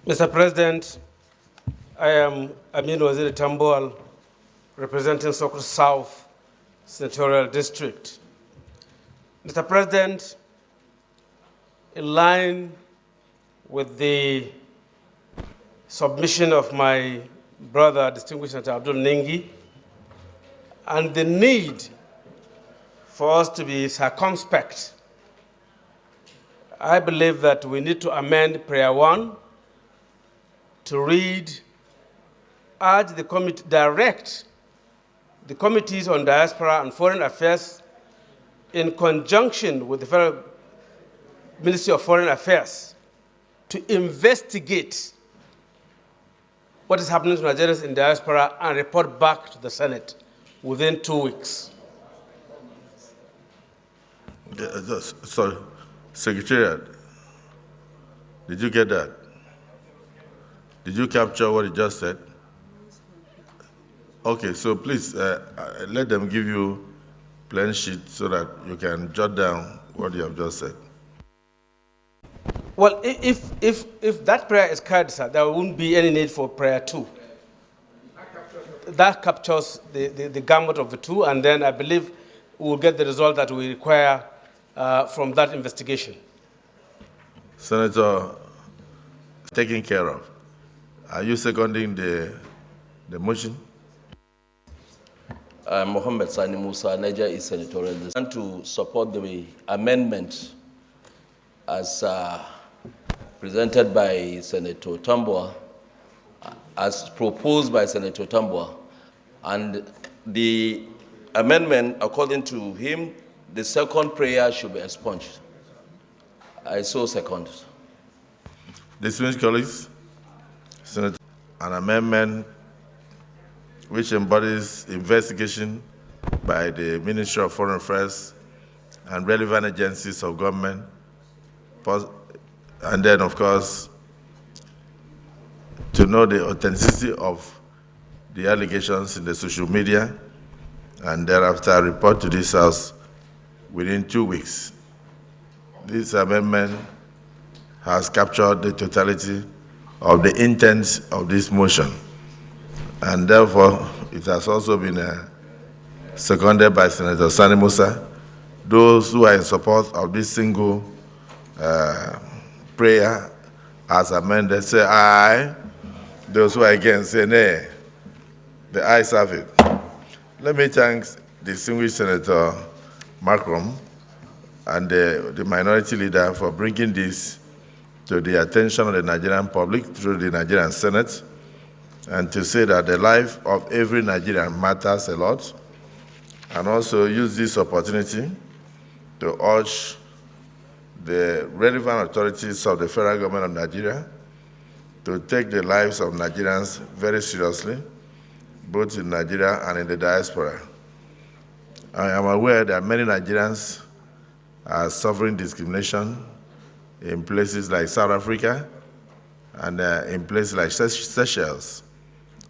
Mr. President, I am Aminu Tambuwal, representing Sokoto South Senatorial District. Mr. President, in line with the submission of my brother, distinguished Senator Abdul Ningi, and the need for us to be circumspect, I believe that we need to amend Prayer 1 to read, urge the committee, direct the committees on diaspora and foreign affairs in conjunction with the Federal Ministry of Foreign Affairs to investigate what is happening to Nigerians in diaspora and report back to the Senate within 2 weeks. Sorry, Secretariat, did you get that? Did you capture what he just said? Okay, so please let them give you plain sheet so that you can jot down what you have just said. Well, if that prayer is carried, sir, there won't be any need for prayer 2. That captures the gamut of the two, and then I believe we will get the result that we require from that investigation. Senator, taken care of. Are you seconding the motion? Mohammed Sani Musa, Niger East Senatorial District. I want to support the amendment as presented by Senator Tambuwal, as proposed by Senator Tambuwal. And the amendment, according to him, the second prayer should be expunged. I so second. Distinguished colleagues, Senator, an amendment which embodies investigation by the Ministry of Foreign Affairs and relevant agencies of government, and then, of course, to know the authenticity of the allegations in the social media, and thereafter report to this House within 2 weeks. This amendment has captured the totality of the intent of this motion, and therefore it has also been seconded by Senator Sani Musa. Those who are in support of this single prayer as amended say aye. Those who are against say nay. The ayes have it. Let me thank distinguished Senator Macron and the minority leader for bringing this to the attention of the Nigerian public through the Nigerian Senate, and to say that the life of every Nigerian matters a lot, and also use this opportunity to urge the relevant authorities of the federal government of Nigeria to take the lives of Nigerians very seriously, both in Nigeria and in the diaspora. I am aware that many Nigerians are suffering discrimination in places like South Africa and in places like Seychelles.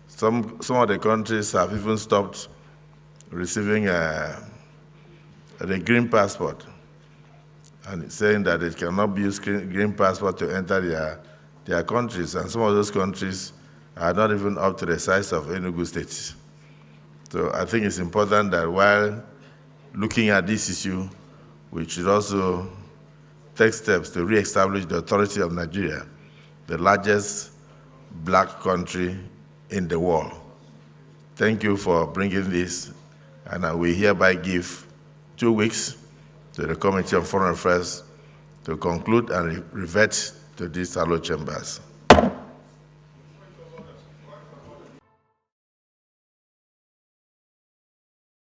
Some of the countries have even stopped receiving the green passport, and saying that it cannot be used green passport to enter their countries, and some of those countries are not even up to the size of Enugu State. So I think it's important that while looking at this issue, we should also take steps to re-establish the authority of Nigeria, the largest black country in the world. Thank you for bringing this, and I will hereby give 2 weeks to the Committee on Foreign Affairs to conclude and revert to these hallowed chambers.